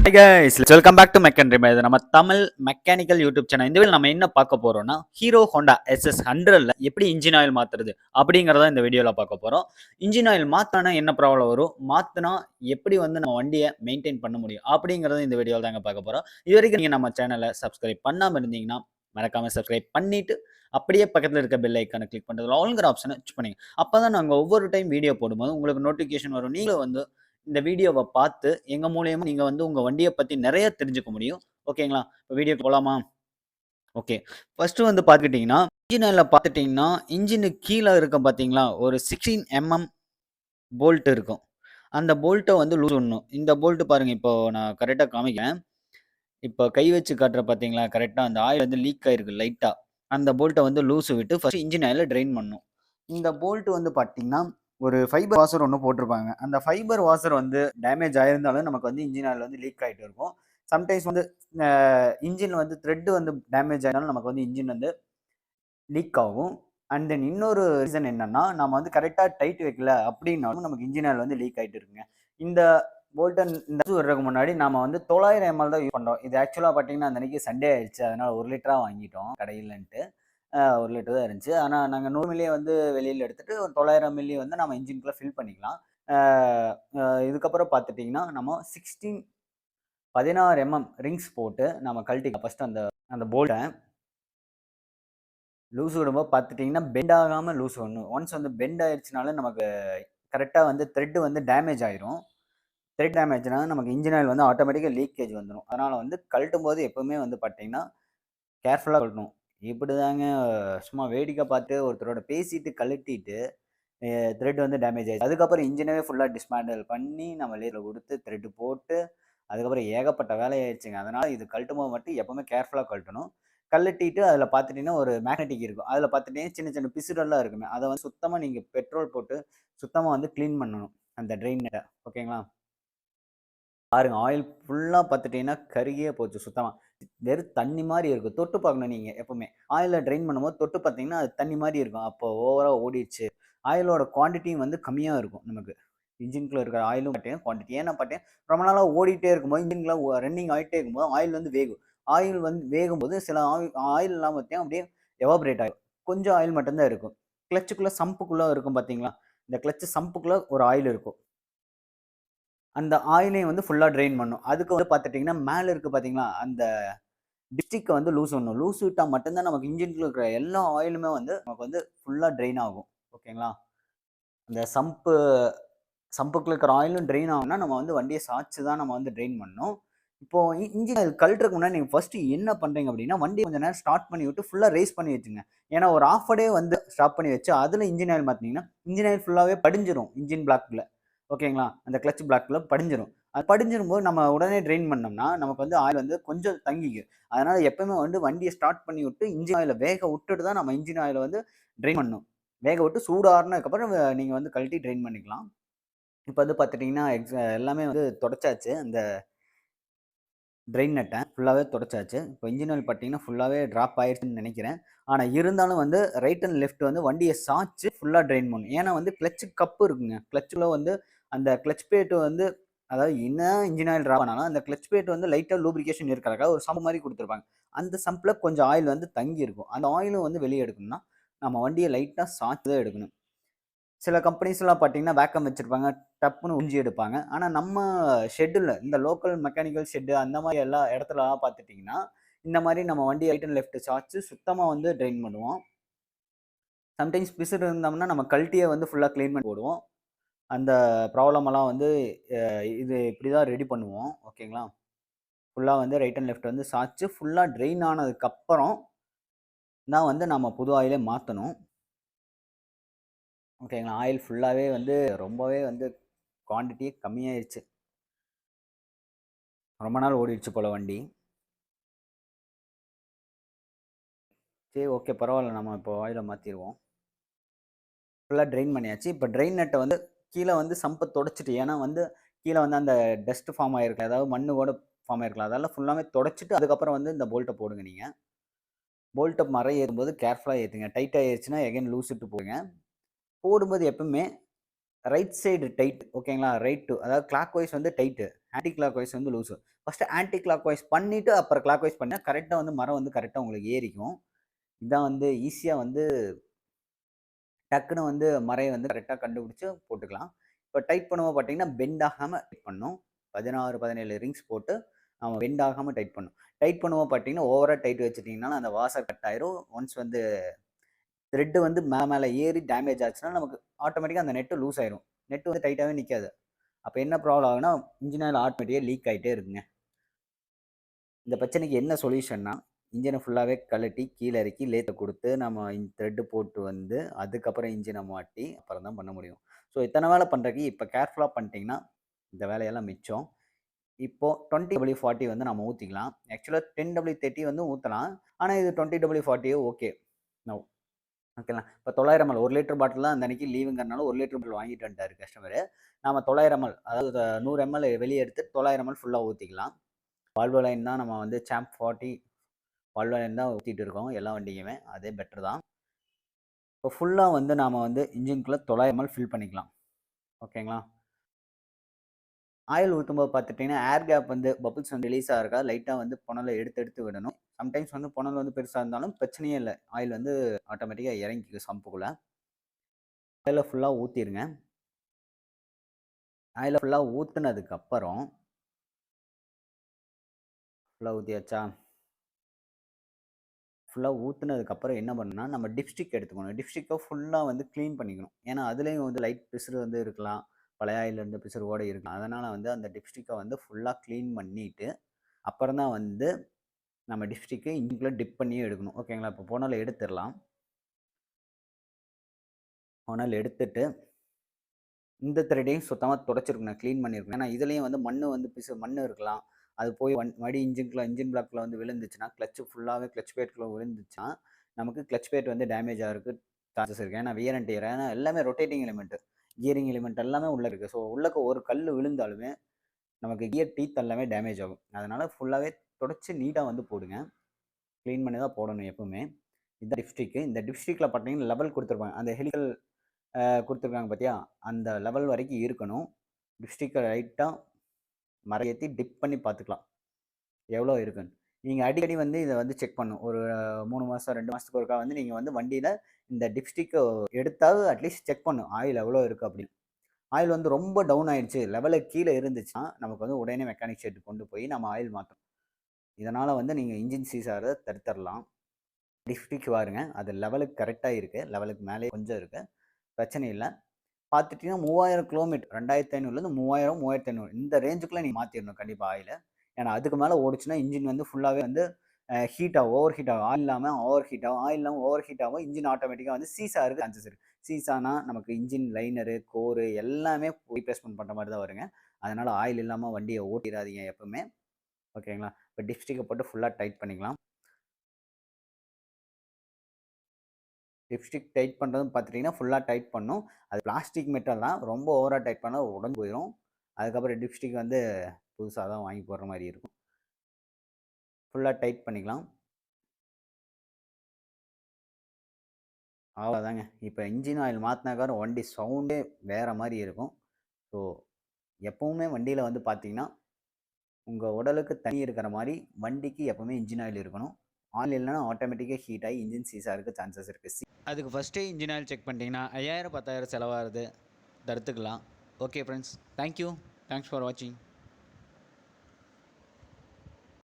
Hey guys, welcome back to Mech and Remake. இது நம்ம Tamil mechanical YouTube channel. இந்த வீடியோவில் நம்ம என்ன பார்க்க போறோம்னா ஹீரோ ஹோண்டா SS100ல எப்படி இன்ஜின் ஆயில் மாத்துறது அப்படிங்கிறத இந்த வீடியோவில் பார்க்க போறோம். இன்ஜின் ஆயில் மாத்தினா என்ன ப்ராப்ளம் வரும், மாத்தினா எப்படி வந்து நம்ம வண்டியை மெயின்டைன் பண்ண முடியும் அப்படிங்கிறத இந்த வீடியோவில் தாங்க பார்க்க போறோம். இது வரைக்கும் நீங்கள் நம்ம சேனலை சப்ஸ்கிரைப் பண்ணாமல் இருந்தீங்கன்னா மறக்காம சப்ஸ்கிரைப் பண்ணிட்டு அப்படியே பக்கத்தில் இருக்க பெல் ஐக்கானை கிளிக் பண்ணுறதுல ஆல்ங்கிற ஆப்ஷனை சூஸ் பண்ணுங்க. அப்போ தான் நாங்கள் ஒவ்வொரு டைம் வீடியோ போடும்போது உங்களுக்கு நோட்டிஃபிகேஷன் வரும். நீங்களும் வந்து இந்த வீடியோவை பார்த்து எங்க மூலியமா நீங்க வந்து உங்க வண்டியை பத்தி நிறைய தெரிஞ்சுக்க முடியும். ஓகேங்களா? இப்போ வீடியோக்கு போலாமா? ஓகே. ஃபர்ஸ்ட் வந்து பார்த்துக்கிட்டீங்கன்னா, இன்ஜின் ஆயில்ல பார்த்துட்டீங்கன்னா, இன்ஜினுக்கு கீழ இருக்கும் பார்த்தீங்களா, ஒரு 16 போல்ட் இருக்கும். அந்த போல்ட்ட வந்து லூஸ் பண்ணணும். இந்த போல்ட் பாருங்க, இப்போ நான் கரெக்ட்டா காமிக்கிறேன். இப்போ கை வச்சு காட்டுறேன் பார்த்தீங்களா, கரெக்ட்டா அந்த ஆயில் வந்து லீக் ஆயிருக்கு லைட்டா. அந்த போல்ட்ட வந்து லூஸ் விட்டு ஃபர்ஸ்ட் இன்ஜின் ஆயில ட்ரெயின் பண்ணணும். இந்த போல்ட் வந்து பார்த்தீங்கன்னா, ஒரு ஃபைபர் வாஷர் ஒண்ணு போட்டிருப்பாங்க. அந்த ஃபைபர் வாஷர் வந்து டேமேஜ் ஆயிருந்தாலும் நமக்கு வந்து இன்ஜின் ஆயில் வந்து லீக் ஆயிட்டு இருக்கும். சம்டைம்ஸ் வந்து அ இன்ஜின் வந்து த்ரெட் வந்து டேமேஜ் ஆனாலும் நமக்கு வந்து இன்ஜின் வந்து லீக் ஆகும். அண்ட் தென் இன்னொரு ரீசன் என்னன்னா, நம்ம வந்து கரெக்ட்டா டைட் வைக்கல அப்படின்னாலும் நமக்கு இன்ஜின் ஆயில் வந்து லீக் ஆயிட்டு இருக்குங்க. இந்த போல்டன் இந்த வர்றதுக்கு முன்னாடி நாம வந்து 900 ml தான் யூஸ் பண்றோம். இது ஆக்சுவலா பார்த்தீங்கன்னா, அந்த அன்னைக்கு சண்டே ஆயிடுச்சு. அதனால 1 லிட்டரா வாங்கிட்டோம் கடையிலன்ட்டு. 1 லிட்டர் தான் இருந்துச்சு. ஆனா நாங்க 100 மில்லிய வந்து வெளியில எடுத்துட்டு ஒரு 900 மில்லி வந்து நம்ம இன்ஜின்குள்ள ஃபில் பண்ணிக்கலாம். அ அ இதுக்கப்புறம் பார்த்துட்டீங்கன்னா, நம்ம 16 ரிங்ஸ் போட்டு நம்ம கழட்டிக்கலாம். ஃபர்ஸ்ட் அந்த அந்த போல்ட்ட லூஸ் விடும்போது பார்த்துட்டீங்கன்னா, பெண்ட் ஆகாம லூஸ் விடணும். ஒன்ஸ் வந்து பெண்ட் ஆயிருச்சுனாலே நமக்கு கரெக்ட்டா வந்து த்ரெட் வந்து டேமேஜ் ஆயிரும். த்ரெட் டேமேஜ்னா நமக்கு இன்ஜின் ஆயில் வந்து ஆட்டோமேட்டிக்கா லீக்கேஜ் வந்துரும். அதனால வந்து கழட்டும்போது எப்பவுமே வந்து பார்த்தீங்கன்னா, கேர்ஃபுல்லா கழட்டணும். இப்படிதாங்க சும்மா வேடிக்கை பார்த்து ஒருத்தரோட பேசிட்டு கழட்டிட்டு, த்ரெட் வந்து டேமேஜ் ஆயிடுச்சு. அதுக்கப்புறம் இன்ஜினவே ஃபுல்லா டிஸ்மேண்டில் பண்ணி, நம்ம லேத்ல குடுத்து த்ரெட் போட்டு, அதுக்கப்புறம் ஏகப்பட்ட வேலை ஆயிடுச்சுங்க. அதனால இது கழட்டும்போது மட்டும் எப்பவுமே கேர்ஃபுல்லா கழட்டணும். கழட்டிட்டு அதில பார்த்துட்டீங்கன்னா, ஒரு மேக்னெட்டிக் இருக்கும். அதில பார்த்துட்டீங்கன்னா, சின்ன சின்ன பிசுறெல்லாம் இருக்குமே, அத வந்து சுத்தமா நீங்க பெட்ரோல் போட்டு சுத்தமா வந்து கிளீன் பண்ணணும். அந்த ட்ரெயின் நட்ட. ஓகேங்களா? பாருங்க ஆயில் ஃபுல்லா பார்த்துட்டீங்கன்னா, கருகியே போச்சு சுத்தமா. வெறும் தண்ணி மாரி இருக்கும். தொட்டு பார்க்கணும் நீங்க எப்பவுமே. ஆயில ட்ரெயின் பண்ணும்போது தொட்டு பார்த்தீங்கன்னா, அது தண்ணி மாரி இருக்கும். அப்போ ஓவரா ஓடிருச்சு. ஆயிலோட குவான்டிட்டியும் வந்து கம்மியா இருக்கும் நமக்கு. இன்ஜின்குள்ள இருக்கிற ஆயிலும் பார்த்தீங்கன்னா குவான்டிட்டி. ஏன்னா பார்த்தீங்கன்னா, ரொம்ப நாளா ஓடிட்டே இருக்கும்போது, இன்ஜின்ல ரன்னிங் ஆயிட்டே இருக்கும்போது ஆயில் வந்து வேகும். ஆயில் வந்து வேகும்போது சில ஆயில்லாம் பார்த்தீங்கன்னா, அப்படியே எவாப்ரேட் ஆயிரும். கொஞ்சம் ஆயில் மட்டும் தான் இருக்கும். கிளட்சுக்குள்ள சம்புக்குள்ள இருக்கும் பார்த்தீங்களா? இந்த கிளட்ச் சம்புக்குள்ள ஒரு ஆயில் இருக்கும். அந்த ஆயிலையும் வந்து ஃபுல்லா ட்ரெயின் பண்ணும். அதுக்கு வந்து பார்த்துட்டீங்கன்னா, மேல இருக்கு பார்த்தீங்களா? அந்த டிஸ்ட்ரிக்ட வந்து லூஸ் விடணும். லூஸ் விட்டா மட்டும் தான் நமக்கு இன்ஜின்குள்ள இருக்கிற எல்லா ஆயிலுமே வந்து நமக்கு வந்து ஃபுல்லா ட்ரெயின் ஆகும். ஓகேங்களா? அந்த சம்புக்குள்ள இருக்கிற ஆயிலும் ட்ரெயின் ஆகணும்னா, நம்ம வந்து வண்டிய சாய்ச்சு தான் நம்ம வந்து ட்ரெயின் பண்ணணும். இப்போ இன்ஜின் ஆயில் கழட்டுறதுக்கு முன்னாடி நீங்க ஃபர்ஸ்ட் என்ன பண்றீங்க அப்டின்னா, வண்டிய கொஞ்ச நேரம் ஸ்டார்ட் பண்ணி விட்டு ஃபுல்லா ரேஸ் பண்ணி வச்சுருங்க. ஏன்னா, ஒரு 1/2 டே வந்து ஸ்டாப் பண்ணி வச்சு, அதுல இன்ஜின் ஆயில் மாத்துனீங்கன்னா, இன்ஜின் ஆயில் ஃபுல்லாவே படிஞ்சிரும். இன்ஜின் பிளாக்ல. ஓகேங்களா? அந்த கிளட்ச் பிளாக்ல படிஞ்சிரும். அது படிஞ்சிரும்போது நம்ம உடனே ட்ரெயின் பண்ணோம்னா, நமக்கு வந்து ஆயில் வந்து கொஞ்சம் தங்கிக்கும். அதனால எப்பவுமே வந்து வண்டிய ஸ்டார்ட் பண்ணி விட்டு, இன்ஜின் ஆயில வேக விட்டுட்டு தான் நம்ம இன்ஜின் ஆயில வந்து ட்ரெயின் பண்ணணும். வேக விட்டு சூடு ஆறுனதுக்கப்புறம் நீங்க வந்து கழட்டி ட்ரெயின் பண்ணிக்கலாம். இப்ப வந்து பார்த்துட்டீங்கன்னா, எல்லாமே வந்து தொடச்சாச்சு. அந்த ட்ரெயின் நட்ட ஃபுல்லாவே தொடச்சாச்சு. இப்போ இன்ஜின் ஆயில் பார்த்தீங்கன்னா, ஃபுல்லாவே ட்ராப் ஆயிருச்சுன்னு நெனைக்கிறேன். ஆனா இருந்தாலும் வந்து ரைட் அண்ட் லெஃப்ட் வந்து வண்டிய சாய்ச்சு ஃபுல்லா ட்ரெயின் பண்ணணும். ஏன்னா வந்து கிளட்ச் கப் இருக்குங்க. கிளட்ச்ல வந்து அந்த கிளட்ச் பிளேட் வந்து அதாவது என்னதான் இன்ஜின் ஆயில் ட்ராப் ஆனாலும், அந்த கிளட்ச் பிளேட் வந்து லைட்டா லூப்ரிகேஷன் இருக்கறதுக்காக ஒரு சம்ப் மாரி குடுத்துருப்பாங்க. அந்த சம்ப்ல கொஞ்சம் ஆயில் வந்து தங்கி இருக்கும். அந்த ஆயிலும் வந்து வெளிய எடுக்கணும்னா, நம்ம வண்டிய லைட்டா சாய்ச்சு தான் எடுக்கணும். சில கம்பெனிஸ்லாம் பார்த்தீங்கன்னா, வேக்கம் வச்சிருப்பாங்க. டப்புன்னு உறிஞ்சி எடுப்பாங்க. ஆனா நம்ம ஷெட்ல இந்த லோக்கல் மெக்கானிக்கல் ஷெட் அந்த மாரி எல்லா இடத்துலலாம் பார்த்துட்டீங்கன்னா, இந்த மாரி நம்ம வண்டிய ரைட் அண்ட் லெஃப்ட் சாய்ச்சு சுத்தமா வந்து ட்ரெயின் பண்ணுவோம். சம்டைம்ஸ் பிசுறு இருந்தோம்னா, நம்ம கழட்டியே வந்து ஃபுல்லா கிளீன் பண்ணி போடுவோம். அந்த ப்ராப்ளம் எல்லாம் வந்து இது இப்படி தான் ரெடி பண்ணுவோம். ஓகேங்களா? ஃபுல்லா வந்து ரைட் அண்ட் லெஃப்ட் வந்து சாய்ச்சு ஃபுல்லா ட்ரெயின் ஆனதுக்கப்புறம் தான் வந்து நம்ம புது ஆயிலே மாத்தணும். ஓகேங்களா? ஆயில் ஃபுல்லாவே வந்து ரொம்பவே வந்து குவான்டிட்டியே கம்மியாயிருச்சு. ரொம்ப நாள் ஓடிடுச்சு போல வண்டி. சரி ஓகே பரவால்ல. நம்ம இப்போ ஆயில மாத்திருவோம். ஃபுல்லா ட்ரெயின் பண்ணியாச்சு. இப்ப ட்ரெயின் நட்ட வந்து கீழ வந்து சம்ப தொடச்சுட்டு ஏன்னா வந்து கீழ வந்து அந்த டஸ்ட் ஃபார்ம் ஆயிருக்கும். அதாவது மண்ணு கூட ஃபார்ம் ஆயிருக்கலாம். அதெல்லாம் ஃபுல்லாமே தொடச்சுட்டு அதுக்கப்புறம் வந்து இந்த போல்ட்ட போடுங்க நீங்க. போல்ட்ட மரம் ஏறும்போது கேர்ஃபுல்லா ஏத்துங்க. டைட் ஆயிருச்சுன்னா எகைன் லூஸ் விட்டு போடுங்க. போடும்போது எப்பவுமே ரைட் சைடு டைட் ஓகேங்களா? அதாவது கிளாக் வைஸ் வந்து டைட்டு. ஆன்டி கிளாக் வைஸ் வந்து loose. First anticlockwise பண்ணிட்டு, அப்புறம் கிளாக் வைஸ் பண்ணா கரெக்ட்டா வந்து மரம் வந்து கரெக்ட்டா உங்களுக்கு ஏறிக்கும். இதான் வந்து ஈஸியா வந்து டக்குனு வந்து மரைய வந்து கரெக்ட்டா கண்டுபிடிச்சு போட்டுக்கலாம். இப்ப டைட் பண்ணும்போது பார்த்தீங்கன்னா, பெண்ட் ஆகாம டைட் பண்ணணும். 16, 17 ரிங்ஸ் போட்டு நம்ம பெண்ட் ஆகாம டைட் பண்ணணும். டைட் பண்ணும்போது பார்த்தீங்கன்னா, ஓவரா டைட் வச்சுட்டீங்கனாலும் அந்த வாசர் கட் ஆயிரும். ஒன்ஸ் வந்து த்ரெட் வந்து மேல ஏறி டேமேஜ் ஆச்சுன்னா, நமக்கு ஆட்டோமேட்டிக்கா அந்த நெட் லூஸ் ஆயிரும். நெட் வந்து டைட்டாவே நிக்காது. அப்ப என்ன ப்ராப்ளம் ஆகும்னா, இன்ஜின் ஆயில் ஆட்டோமேட்டிக்கா லீக் ஆயிட்டே இருக்குங்க. இந்த பிரச்சனைக்கு என்ன சொல்யூஷன்னா, இன்ஜின ஃபுல்லாவே கழட்டி, கீழ இறக்கி லேத்த குடுத்து, நம்ம த்ரெட் போட்டு வந்து, அதுக்கப்புறம் இன்ஜின மாட்டி, அப்புறம் தான் பண்ண முடியும். ஸோ இத்தன வேல பண்றதுக்கு இப்ப கேர்ஃபுல்லா பண்ணிட்டீங்கன்னா, இந்த வேலையெல்லாம் மிச்சம். இப்போ 20W40 வந்து நம்ம ஊத்திக்கலாம். ஆக்சுவலா 10W30 வந்து ஊத்தலாம். ஆனா இது 20W40 ஓகே. நவ் ஓகேங்களா. இப்ப 900 எம்எல் 1 லிட்டர் பாட்டில் தான் அந்த அன்னைக்கு லீவுங்கிறனால 1 லிட்டர் பாட்டில் வாங்கிட்டு வந்துட்டாரு கஸ்டமரு. நாம 900 எம்எல் அதாவது 100 எம்எல் வெளிய எடுத்து 900 எம்எல் ஃபுல்லா ஊத்திக்கலாம். வால்வோலைன் தான் நம்ம வந்து சாம்ப் 40 வால்வோலைன் தான் ஊத்திட்டு இருக்கோம். எல்லா வண்டிக்குமே. அதே பெட்டர் தான். இப்போ ஃபுல்லா வந்து நாம வந்து இன்ஜின்குள்ள 900 எம்எல் ஃபில் பண்ணிக்கலாம். ஓகேங்களா. ஆயில் ஊத்தும்போது பார்த்துட்டீங்கன்னா, ஏர் கேப் வந்து பபிள்ஸ் வந்து ரிலீஸ் ஆகுறதுக்காக லைட்டா வந்து புனல எடுத்து எடுத்து விடணும். சம்டைம்ஸ் வந்து புனல் வந்து பெருசா இருந்தாலும் பிரச்சனையே இல்ல. ஆயில் வந்து ஆட்டோமேட்டிக்கா இறங்கிக்கும் சம்புக்குள்ள. ஆயில ஃபுல்லா ஊத்திருங்க. ஆயில ஃபுல்லா ஊத்துனதுக்கு அப்புறம் ஃபுல்லா ஊத்தியாச்சா? ஃபுல்லா ஊத்துனதுக்கு அப்புறம் என்ன பண்ணணும்னா, நம்ம டிப்ஸ்டிக் எடுத்துக்கணும். டிப்ஸ்டிக்க ஃபுல்லா வந்து கிளீன் பண்ணிக்கணும். ஏன்னா, அதிலேயும் வந்து லைட் பிசுறு வந்து இருக்கலாம். பழைய ஆயில்ல இருந்த பிசுறு இருக்கலாம். அதனால வந்து அந்த டிப்ஸ்டிக்க வந்து ஃபுல்லா கிளீன் பண்ணிட்டு, அப்புறம் தான் வந்து நம்ம டிப்ஸ்டிக்க இன்க்குள்ள டிப் பண்ணியே எடுக்கணும். ஓகேங்களா? இப்போ புனல எடுத்துறலாம். புனல் எடுத்துட்டு, இந்த த்ரெட்டையும் சுத்தமா துடைச்சிருக்கணும். கிளீன் பண்ணியிருக்கணும். ஏன்னா, இதுலயும் வந்து மண்ணு இருக்கலாம். அது போய் மறுபடியும் இன்ஜின் பிளாக்ல வந்து விழுந்துச்சுன்னா, கிளட்ச் பிளேட்குள்ள விழுந்துச்சுன்னா, நமக்கு கிளட்ச் பிளேட் வந்து டேமேஜ் ஆகுறதுக்கு சான்சஸ் இருக்கு. ஏன்னா, வியர் அண்ட் டியர். ஏன்னா, எல்லாமே ரொட்டேட்டிங் எலிமெண்ட். கியரிங் எலிமெண்ட் எல்லாமே உள்ள இருக்கு. ஸோ, உள்ளக்க ஒரு கல்லு விழுந்தாலுமே, நமக்கு கியர் டீத் எல்லாமே டேமேஜ் ஆகும். அதனால ஃபுல்லாவே துடைச்சு நீட்டா வந்து போடுங்க. கிளீன் பண்ணி தான் போடணும் எப்பவுமே. இதுதான் டிப்ஸ்டிக். இந்த டிப்ஸ்டிக்ல பார்த்தீங்கன்னா, லெவல் குடுத்துருப்பாங்க. அந்த ஹெலிகல் குடுத்துருக்காங்க பார்த்தியா? அந்த லெவல் வரைக்கும் இருக்கணும். டிப்ஸ்டிக்க லைட்டா மரையேத்தி டிப் பண்ணி பார்த்துக்கலாம். எவ்வளோ இருக்குன்னு. நீங்க அடிக்கடி வந்து இத வந்து செக் பண்ணணும். ஒரு 3 மாசம், 2 மாசத்துக்கு ஒருக்கா வந்து நீங்க வந்து வண்டியில இந்த டிப்ஸ்டிக்க எடுத்தாவது அட்லீஸ்ட் செக் பண்ணணும். ஆயில் எவ்வளோ இருக்கு அப்படின்னு. ஆயில் வந்து ரொம்ப டவுன் ஆயிடுச்சு, லெவலுக்கு கீழ இருந்துச்சுன்னா, நமக்கு வந்து உடனே மெக்கானிக் ஷெட்க்கு கொண்டு போய் நம்ம ஆயில் மாத்தணும். இதனால வந்து நீங்க இன்ஜின் சீஸ் ஆகுறத தடுத்துறலாம். டிப்ஸ்டிக் பாருங்க. அது லெவலுக்கு கரெக்ட்டா இருக்கு. லெவலுக்கு மேலேயே கொஞ்சம் இருக்கு. பிரச்சனை இல்ல. பார்த்துட்டீங்கன்னா 3000 கிலோமீட்டர் 2500லேருந்து 3000, 3500 இந்த ரேஞ்சுக்குள்ள நீங்க மாத்திரணும் கண்டிப்பா ஆயில. ஏன்னா அதுக்கு மேல ஓடுச்சுன்னா இன்ஜின் வந்து ஃபுல்லாவே வந்து ஓவர் ஹீட் ஆகும். ஆயில் இல்லாம ஓவர் ஹீட் ஆகும். ஆயில் இல்லாம ஓவர் ஹீட் ஆகும். இன்ஜின் ஆட்டோமேட்டிக்கா வந்து சீஸ் ஆகுறதுக்கு சான்சஸ் இருக்கு. சீஸ் ஆனா நமக்கு இன்ஜின் லைனரு, கோரு எல்லாமே ரீப்ளேஸ்மென்ட் பண்ற மாரி தான் வருங்க. அதனால ஆயில் இல்லாம வண்டிய ஓட்டிறாதீங்க எப்பவுமே. ஓகேங்களா? இப்ப டிப்ஸ்டிக்க போட்டு ஃபுல்லா டைட் பண்ணிக்கலாம். லிப்ஸ்டிக் டைட் பண்ணுறதுன்னு பார்த்துட்டீங்கன்னா, ஃபுல்லா டைட் பண்ணணும். அது பிளாஸ்டிக் மெட்டல் தான். ரொம்ப ஓவரா டைட் பண்ணா உடைஞ்சு போயிரும். அதுக்கப்புறம் டிப்ஸ்டிக் வந்து புதுசா தான் வாங்கி போடுற மாரி இருக்கும். ஃபுல்லா டைட் பண்ணிக்கலாம். அவ்வளோதாங்க. இப்ப இன்ஜின் ஆயில் மாத்துனதுக்கப்புறம் வண்டி சவுண்டே வேற மாரி இருக்கும். ஸோ, எப்பவுமே வண்டியில வந்து பார்த்தீங்கன்னா, உங்க உடலுக்கு தண்ணி இருக்கிற மாரி வண்டிக்கு எப்பவுமே இன்ஜின் ஆயில் இருக்கணும். ஆயில் இல்லன்னா ஆட்டோமேட்டிக்கா ஹீட் ஆகி இன்ஜின் சீஸ் ஆகுறதுக்கு சான்சஸ் இருக்கு. அதுக்கு ஃபர்ஸ்ட்டே இன்ஜின் ஆயில் செக் பண்ணிட்டீங்கன்னா, 5000, 10,000 செலவாகுது. தடுத்துக்கலாம். Okay friends. Thank you. Thanks for வாட்சிங்.